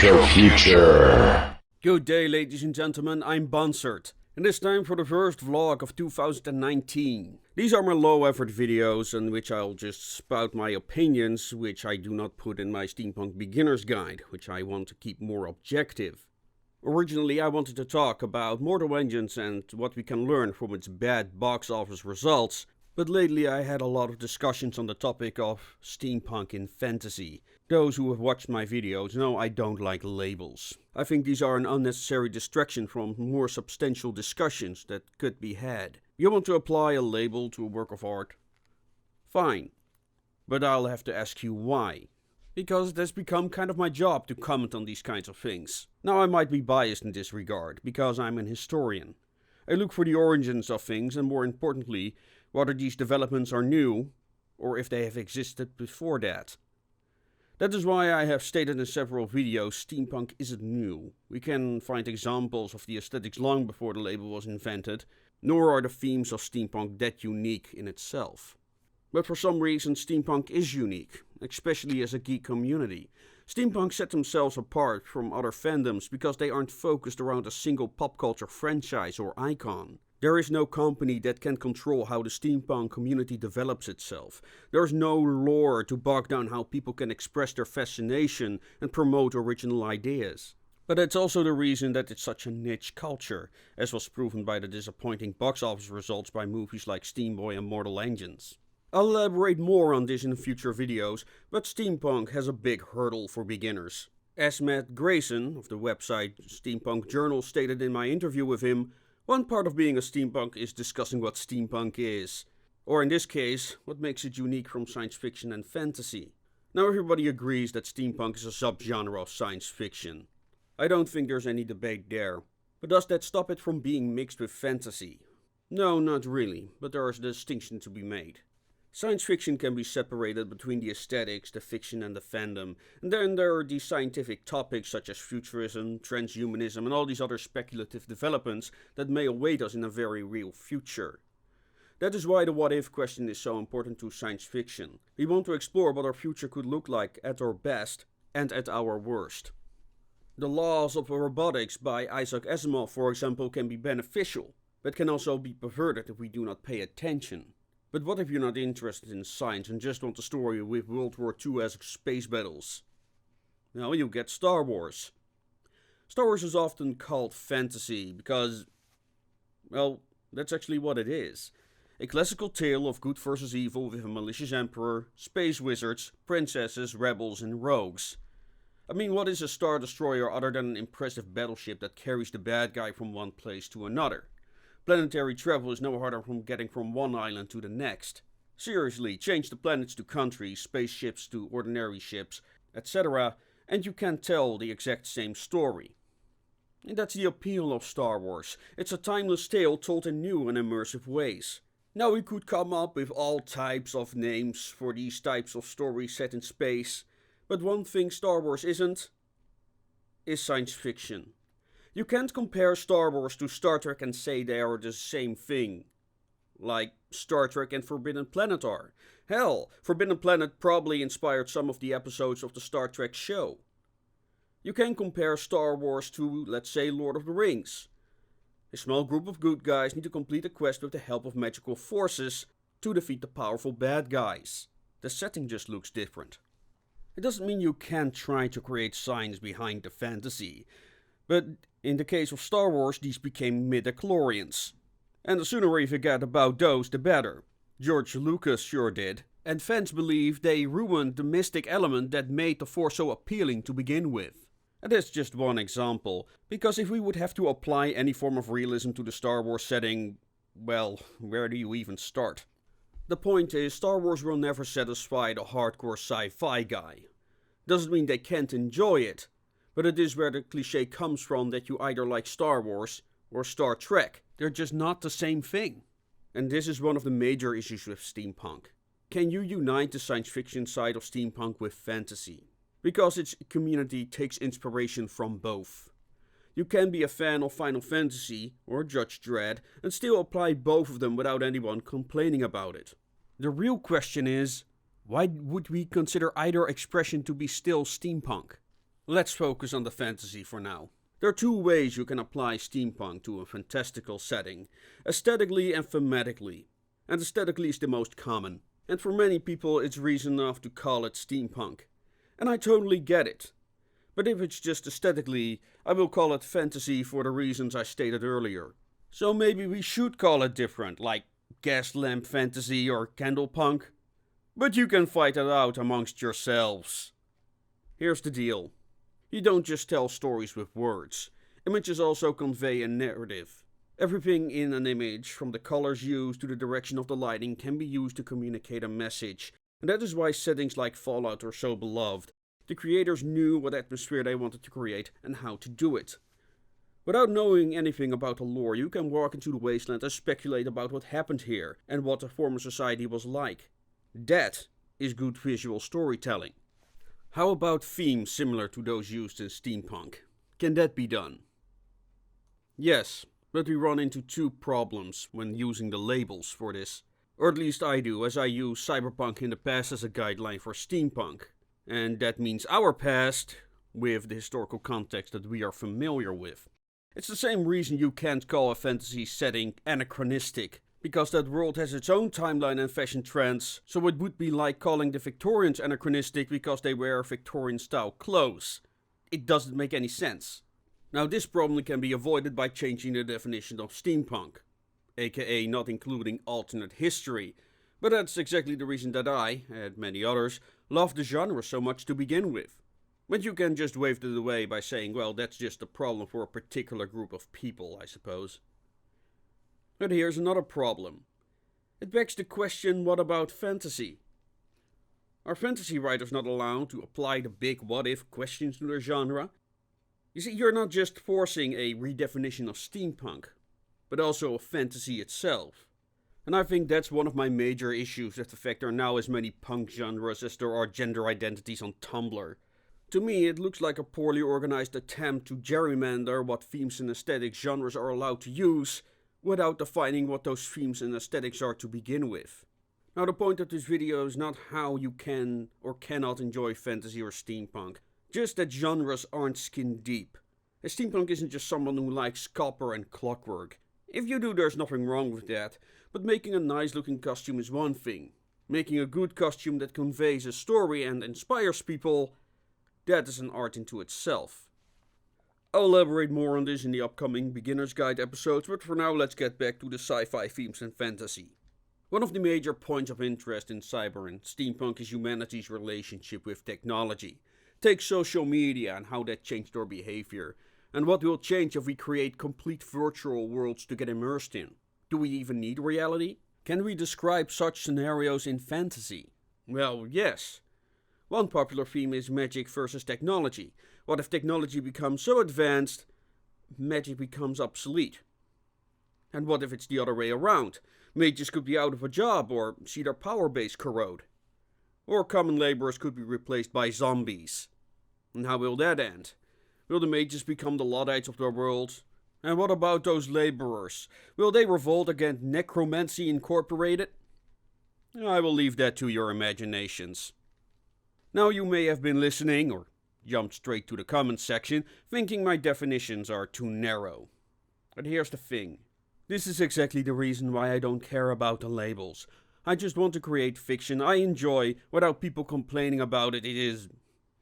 about your future. Good day, ladies and gentlemen, I'm Bansert, and it's time for the first vlog of 2019. These are my low effort videos in which I'll just spout my opinions, which I do not put in my Steampunk Beginner's Guide, which I want to keep more objective. Originally I wanted to talk about Mortal Engines and what we can learn from its bad box office results, but lately I had a lot of discussions on the topic of steampunk in fantasy. Those who have watched my videos know I don't like labels. I think these are an unnecessary distraction from more substantial discussions that could be had. You want to apply a label to a work of art? Fine. But I'll have to ask you why. Because it has become kind of my job to comment on these kinds of things. Now I might be biased in this regard, because I'm an historian. I look for the origins of things and more importantly, whether these developments are new, or if they have existed before that. That is why I have stated in several videos steampunk isn't new. We can find examples of the aesthetics long before the label was invented, nor are the themes of steampunk that unique in itself. But for some reason steampunk is unique, especially as a geek community. Steampunk set themselves apart from other fandoms because they aren't focused around a single pop culture franchise or icon. There is no company that can control how the steampunk community develops itself. There is no lore to bog down how people can express their fascination and promote original ideas. But that's also the reason that it's such a niche culture, as was proven by the disappointing box office results by movies like Steamboy and Mortal Engines. I'll elaborate more on this in future videos, but steampunk has a big hurdle for beginners. As Matt Grayson of the website Steampunk Journal stated in my interview with him, one part of being a steampunk is discussing what steampunk is. Or in this case, what makes it unique from science fiction and fantasy. Now everybody agrees that steampunk is a subgenre of science fiction. I don't think there's any debate there. But does that stop it from being mixed with fantasy? No, not really, but there is a distinction to be made. Science fiction can be separated between the aesthetics, the fiction and the fandom, and then there are these scientific topics such as futurism, transhumanism and all these other speculative developments that may await us in a very real future. That is why the what if question is so important to science fiction. We want to explore what our future could look like at our best and at our worst. The laws of robotics by Isaac Asimov, for example, can be beneficial, but can also be perverted if we do not pay attention. But what if you're not interested in science and just want a story with World War II-esque space battles? Well, you get Star Wars. Star Wars is often called fantasy because, well, that's actually what it is. A classical tale of good versus evil with a malicious emperor, space wizards, princesses, rebels and rogues. I mean, what is a Star Destroyer other than an impressive battleship that carries the bad guy from one place to another? Planetary travel is no harder from getting from one island to the next. Seriously, change the planets to countries, spaceships to ordinary ships, etc. and you can tell the exact same story. And that's the appeal of Star Wars. It's a timeless tale told in new and immersive ways. Now we could come up with all types of names for these types of stories set in space, but one thing Star Wars isn't is science fiction. You can't compare Star Wars to Star Trek and say they are the same thing. Like Star Trek and Forbidden Planet are. Hell, Forbidden Planet probably inspired some of the episodes of the Star Trek show. You can compare Star Wars to, let's say, Lord of the Rings. A small group of good guys need to complete a quest with the help of magical forces to defeat the powerful bad guys. The setting just looks different. It doesn't mean you can't try to create science behind the fantasy. But in the case of Star Wars, these became midichlorians. And the sooner we forget about those, the better. George Lucas sure did. And fans believe they ruined the mystic element that made the Force so appealing to begin with. And that's just one example, because if we would have to apply any form of realism to the Star Wars setting, well, where do you even start? The point is, Star Wars will never satisfy the hardcore sci-fi guy. Doesn't mean they can't enjoy it. But it is where the cliche comes from that you either like Star Wars or Star Trek. They're just not the same thing. And this is one of the major issues with steampunk. Can you unite the science fiction side of steampunk with fantasy? Because its community takes inspiration from both. You can be a fan of Final Fantasy or Judge Dredd and still apply both of them without anyone complaining about it. The real question is, why would we consider either expression to be still steampunk? let's focus on the fantasy for now. There are two ways you can apply steampunk to a fantastical setting, aesthetically and thematically. And aesthetically is the most common. And for many people it's reason enough to call it steampunk. And I totally get it. But if it's just aesthetically, I will call it fantasy for the reasons I stated earlier. So maybe we should call it different, like gas lamp fantasy or candlepunk. But you can fight it out amongst yourselves. Here's the deal. You don't just tell stories with words. Images also convey a narrative. Everything in an image, from the colors used to the direction of the lighting, can be used to communicate a message. And that is why settings like Fallout are so beloved. The creators knew what atmosphere they wanted to create and how to do it. Without knowing anything about the lore, you can walk into the wasteland and speculate about what happened here and what the former society was like. That is good visual storytelling. How about themes similar to those used in steampunk? Can that be done? Yes, but we run into two problems when using the labels for this. Or at least I do, as I use cyberpunk in the past as a guideline for steampunk. And that means our past, with the historical context that we are familiar with. It's the same reason you can't call a fantasy setting anachronistic, because that world has its own timeline and fashion trends, so it would be like calling the Victorians anachronistic because they wear Victorian style clothes. It doesn't make any sense. Now this problem can be avoided by changing the definition of steampunk, aka not including alternate history, but that's exactly the reason that I, and many others, love the genre so much to begin with. But you can just wave it away by saying, well, that's just a problem for a particular group of people, I suppose. But here's another problem. It begs the question, what about fantasy? Are fantasy writers not allowed to apply the big what-if questions to their genre? You see, you're not just forcing a redefinition of steampunk, but also of fantasy itself. And I think that's one of my major issues with the fact there are now as many punk genres as there are gender identities on Tumblr. To me, it looks like a poorly organized attempt to gerrymander what themes and aesthetic genres are allowed to use, without defining what those themes and aesthetics are to begin with. Now the point of this video is not how you can or cannot enjoy fantasy or steampunk, just that genres aren't skin deep. A steampunk isn't just someone who likes copper and clockwork. If you do, there's nothing wrong with that, but making a nice looking costume is one thing. Making a good costume that conveys a story and inspires people, that is an art into itself. I'll elaborate more on this in the upcoming Beginner's Guide episodes, but for now let's get back to the sci-fi themes and fantasy. One of the major points of interest in cyber and steampunk is humanity's relationship with technology. Take social media and how that changed our behavior, and what will change if we create complete virtual worlds to get immersed in. Do we even need reality? Can we describe such scenarios in fantasy? Well, yes. One popular theme is magic versus technology. What if technology becomes so advanced, magic becomes obsolete? And what if it's the other way around? Mages could be out of a job or see their power base corrode. Or common laborers could be replaced by zombies. And how will that end? Will the mages become the Luddites of their world? And what about those laborers? Will they revolt against Necromancy Incorporated? I will leave that to your imaginations. Now you may have been listening, or jumped straight to the comments section, thinking my definitions are too narrow. But here's the thing. This is exactly the reason why I don't care about the labels. I just want to create fiction I enjoy without people complaining about it. It is,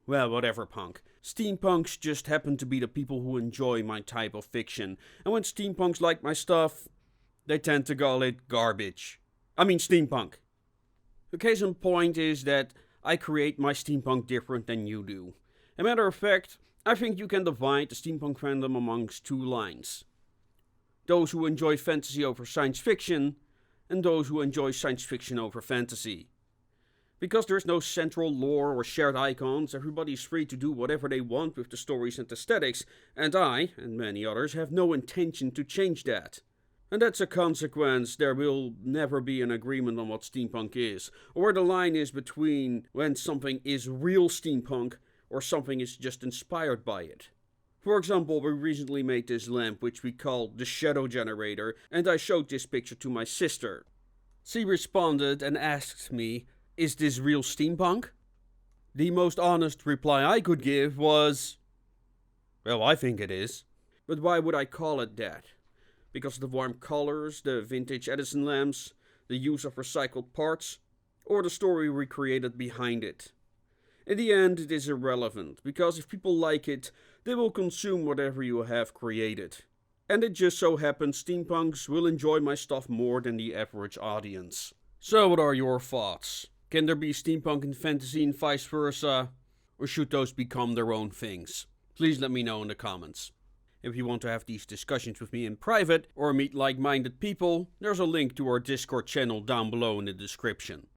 well, whatever punk. Steampunks just happen to be the people who enjoy my type of fiction. And when steampunks like my stuff, they tend to call it garbage. I mean steampunk. The case in point is that I create my steampunk different than you do. As a matter of fact, I think you can divide the steampunk fandom amongst two lines. Those who enjoy fantasy over science fiction, and those who enjoy science fiction over fantasy. Because there's no central lore or shared icons, everybody's free to do whatever they want with the stories and aesthetics, and I, and many others, have no intention to change that. And that's a consequence. There will never be an agreement on what steampunk is, or where the line is between when something is real steampunk or something is just inspired by it. For example, we recently made this lamp which we call the Shadow Generator, and I showed this picture to my sister. She responded and asked me, "Is this real steampunk?" The most honest reply I could give was, Well, I think it is. But why would I call it that? Because of the warm colors, the vintage Edison lamps, the use of recycled parts, or the story recreated behind it? In the end, it is irrelevant, because if people like it, they will consume whatever you have created. And it just so happens steampunks will enjoy my stuff more than the average audience. So what are your thoughts? Can there be steampunk in fantasy and vice versa? Or should those become their own things? Please let me know in the comments. If you want to have these discussions with me in private or meet like-minded people, there's a link to our Discord channel down below in the description.